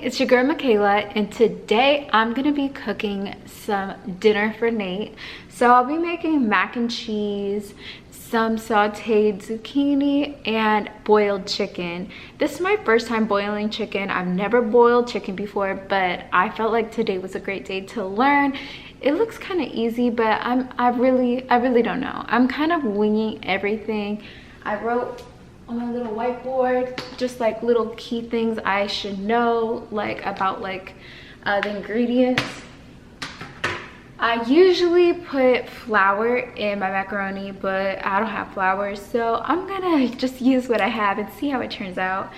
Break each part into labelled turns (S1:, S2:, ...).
S1: it's your girl Michaela, and today I'm gonna be cooking some dinner for Nate. So I'll be making mac and cheese, some sauteed zucchini, and boiled chicken. This is my first time boiling chicken. I've never boiled chicken before, but I felt like today was a great day to learn. It looks kind of easy, but I really don't know. I'm kind of winging everything. I wrote on my little whiteboard just like little key things I should know, like about the ingredients. I usually put flour in my macaroni, but I don't have flour, so I'm gonna just use what I have and see how it turns out.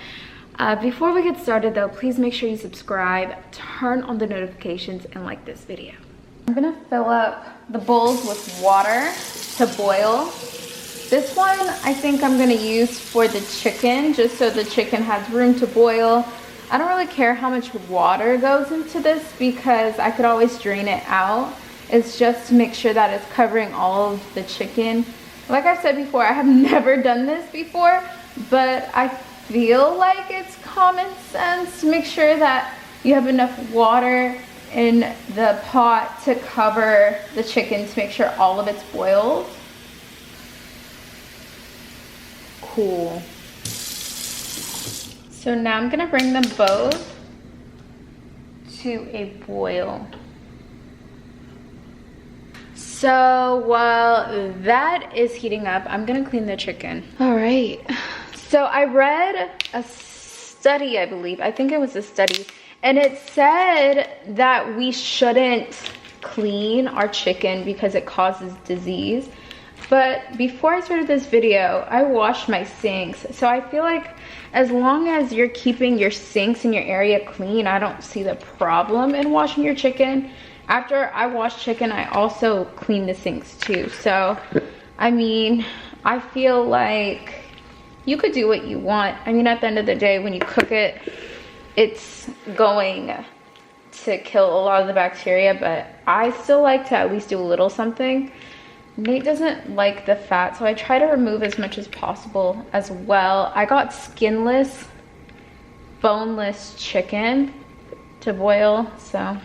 S1: Before we get started though, please make sure you subscribe, turn on the notifications, and like this video. I'm gonna fill up the bowls with water to boil. This one I think I'm gonna use for the chicken, just so the chicken has room to boil. I don't really care how much water goes into this because I could always drain it out. It's just to make sure that it's covering all of the chicken. Like I said before, I have never done this before, but I feel like it's common sense to make sure that you have enough water in the pot to cover the chicken to make sure all of it's boiled. Cool. So now I'm gonna bring them both to a boil. So while that is heating up, I'm gonna clean the chicken. All right. So I read a study, I believe. I think it was a study, and it said that we shouldn't clean our chicken because it causes disease. But before I started this video, I washed my sinks. So I feel like as long as you're keeping your sinks in your area clean, I don't see the problem in washing your chicken. After I wash chicken, I also clean the sinks too. So, I mean, I feel like you could do what you want. I mean, at the end of the day, when you cook it, it's going to kill a lot of the bacteria, but I still like to at least do a little something. Nate doesn't like the fat, so I try to remove as much as possible as well. I got skinless, boneless chicken to boil, so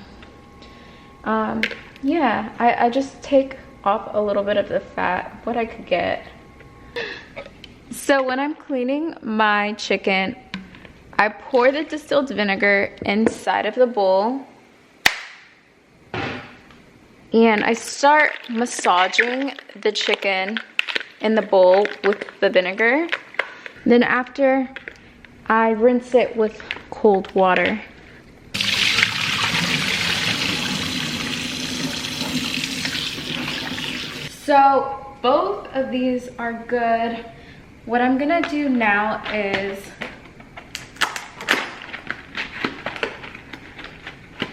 S1: yeah, I just take off a little bit of the fat, what I could get. So when I'm cleaning my chicken, I pour the distilled vinegar inside of the bowl. And I start massaging the chicken in the bowl with the vinegar. Then after, I rinse it with cold water. So both of these are good. What I'm gonna do now is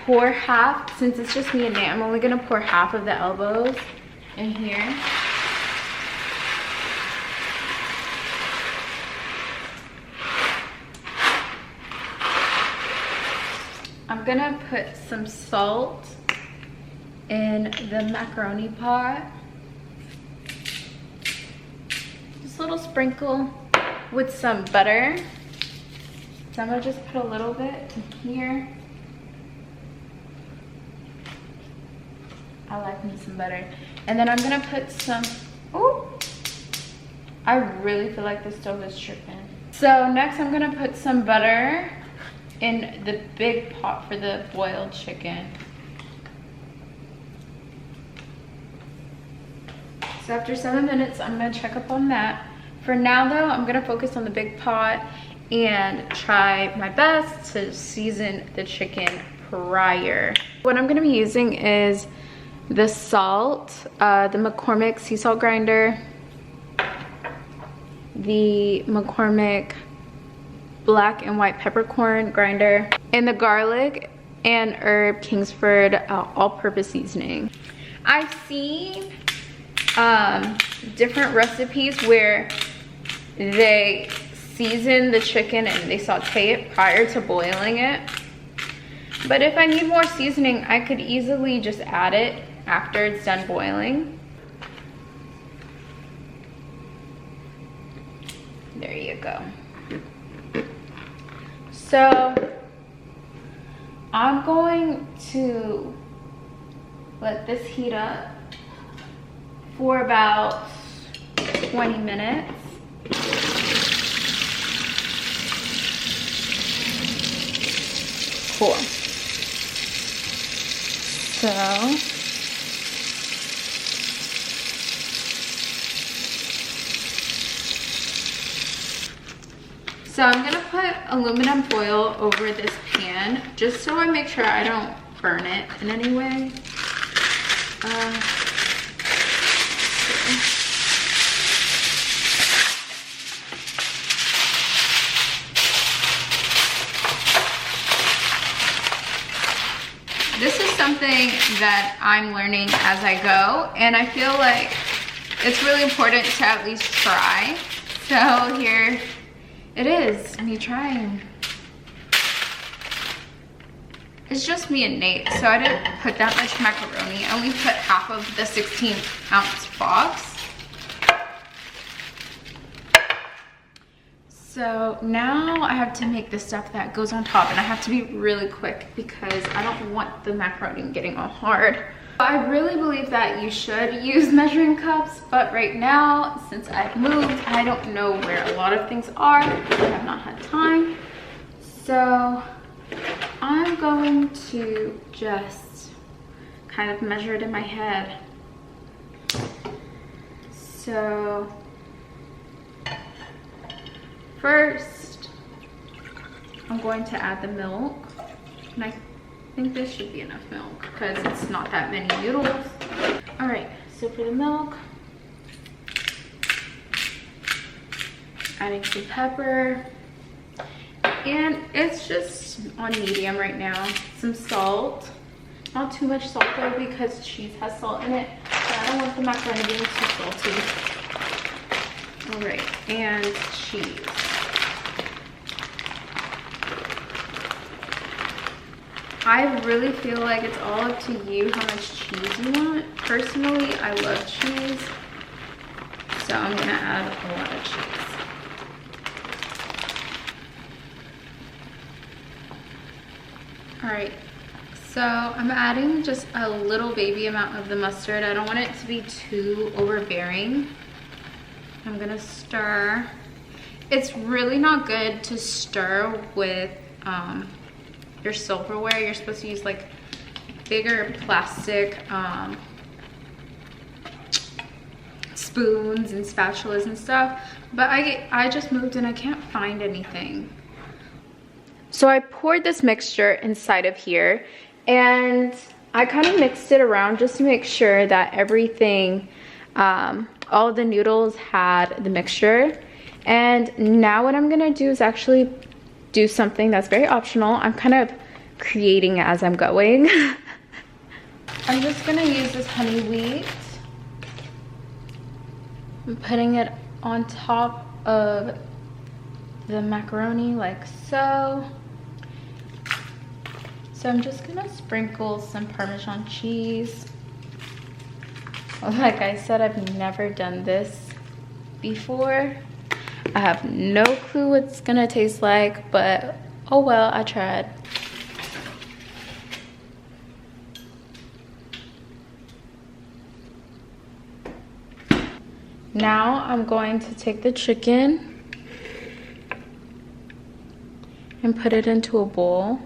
S1: pour half, since it's just me and Nate, I'm only gonna pour half of the elbows in here. I'm gonna put some salt in the macaroni pot. Just a little sprinkle with some butter. So I'm gonna just put a little bit in here. I like me some butter. And then I'm gonna put some, ooh, I really feel like the stove is tripping. So next I'm gonna put some butter in the big pot for the boiled chicken. So after 7 minutes, I'm gonna check up on that. For now though, I'm gonna focus on the big pot and try my best to season the chicken prior. What I'm gonna be using is the salt, the McCormick sea salt grinder, the McCormick black and white peppercorn grinder, and the garlic and herb Kingsford all-purpose seasoning. I've seen different recipes where they season the chicken and they saute it prior to boiling it. But if I need more seasoning, I could easily just add it after it's done boiling. There you go. So I'm going to let this heat up for about 20 minutes. Cool. So I'm gonna put aluminum foil over this pan just so I make sure I don't burn it in any way. This is something that I'm learning as I go, and I feel like it's really important to at least try. So here it is, me trying. It's just me and Nate, so I didn't put that much macaroni. I only put half of the 16-ounce box. So now I have to make the stuff that goes on top, and I have to be really quick because I don't want the macaroni getting all hard. I really believe that you should use measuring cups, but right now, since I've moved, I don't know where a lot of things are. I have not had time. So I'm going to just kind of measure it in my head. So first, I'm going to add the milk, and I think this should be enough milk because it's not that many noodles. All right, so for the milk, adding some pepper, and it's just on medium right now. Some salt, not too much salt though because cheese has salt in it, but I don't want the macaroni being too salty. All right, and cheese. I really feel like it's all up to you how much cheese you want. Personally, I love cheese, so I'm gonna add a lot of cheese. All right, so I'm adding just a little baby amount of the mustard. I don't want it to be too overbearing. I'm gonna stir. It's really not good to stir with your silverware. You're supposed to use like bigger plastic spoons and spatulas and stuff, but I just moved and I can't find anything. So I poured this mixture inside of here, and I kind of mixed it around just to make sure that everything, all the noodles had the mixture. And now what I'm gonna do is actually do something that's very optional. I'm kind of creating as I'm going. I'm just gonna use this honey wheat. I'm putting it on top of the macaroni like so. So I'm just gonna sprinkle some Parmesan cheese. Like I said, I've never done this before. I have no clue what it's gonna taste like, but oh well, I tried. Now I'm going to take the chicken and put it into a bowl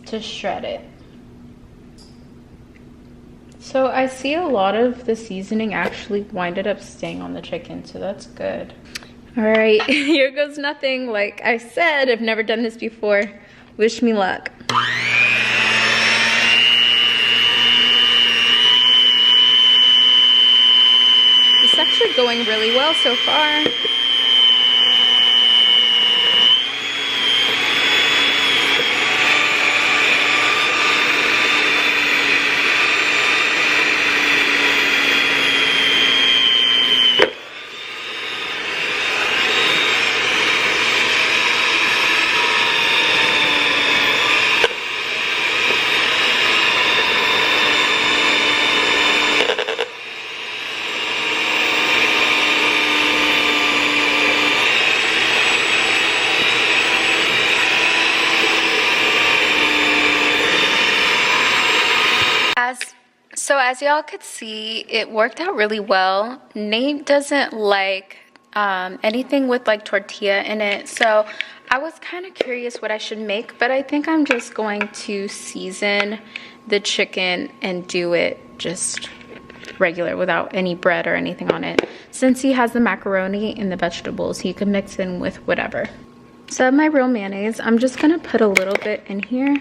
S1: to shred it. So I see a lot of the seasoning actually winded up staying on the chicken, so that's good. All right, here goes nothing. Like I said, I've never done this before. Wish me luck. It's actually going really well so far. as y'all could see, it worked out really well. Nate doesn't like anything with like tortilla in it, so I was kind of curious what I should make, but I think I'm just going to season the chicken and do it just regular without any bread or anything on it. Since he has the macaroni and the vegetables, he can mix in with whatever. So I have my real mayonnaise. I'm just gonna put a little bit in here.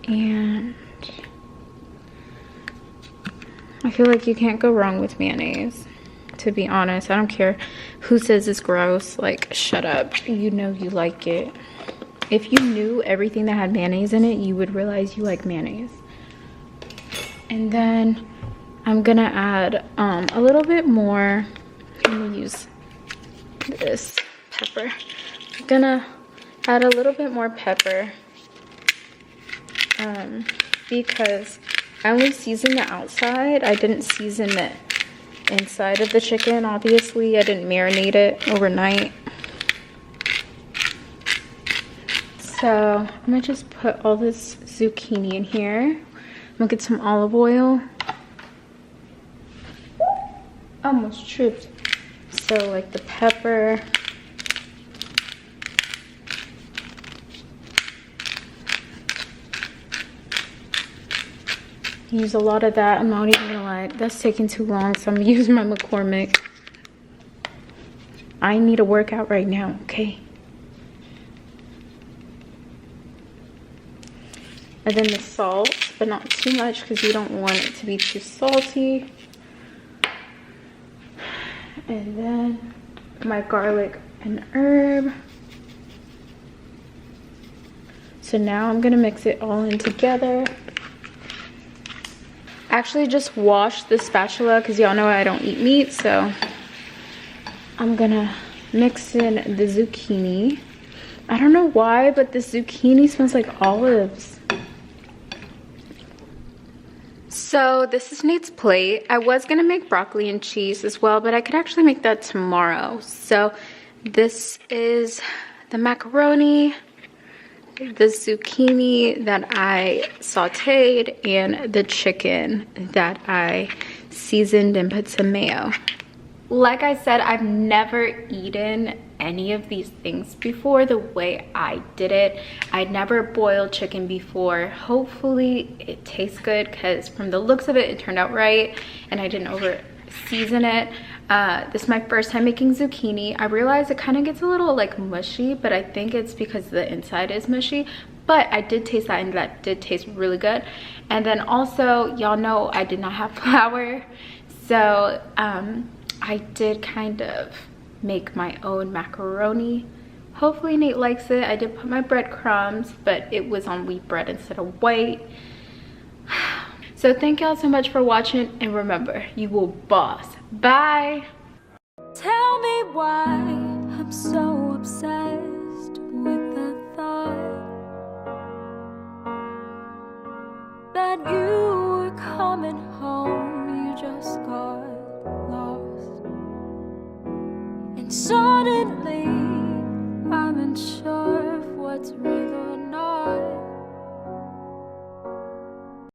S1: And I feel like you can't go wrong with mayonnaise, to be honest. I don't care who says it's gross, like shut up. You know you like it. If you knew everything that had mayonnaise in it, you would realize you like mayonnaise. And then I'm gonna add a little bit more. I'm gonna use this pepper. I'm gonna add a little bit more pepper because I only seasoned the outside. I didn't season the inside of the chicken, obviously. I didn't marinate it overnight. So I'm gonna just put all this zucchini in here. I'm gonna get some olive oil. Almost tripped. So like the pepper. Use a lot of that. I'm not even gonna lie, that's taking too long, so I'm gonna use my McCormick. I need a workout right now, okay? And then the salt, but not too much because you don't want it to be too salty. And then my garlic and herb. So now I'm gonna mix it all in together. Actually just wash the spatula because y'all know I don't eat meat, so I'm gonna mix in the zucchini. I don't know why, but the zucchini smells like olives. So this is Nate's plate. I was gonna make broccoli and cheese as well, but I could actually make that tomorrow. So this is the macaroni, the zucchini that I sauteed, and the chicken that I seasoned and put some mayo. Like I said, I've never eaten any of these things before the way I did it. I'd never boiled chicken before. Hopefully it tastes good because from the looks of it, it turned out right and I didn't over season it. This is my first time making zucchini. I realize it kind of gets a little like mushy, but I think it's because the inside is mushy. But I did taste that and that did taste really good. And then also, y'all know I did not have flour. So I did kind of make my own macaroni. Hopefully Nate likes it. I did put my breadcrumbs, but it was on wheat bread instead of white. So thank y'all so much for watching, and remember, you will boss. Bye.
S2: Tell me why I'm so obsessed with the thought that you were coming home, you just got lost. And suddenly I'm unsure of what's real.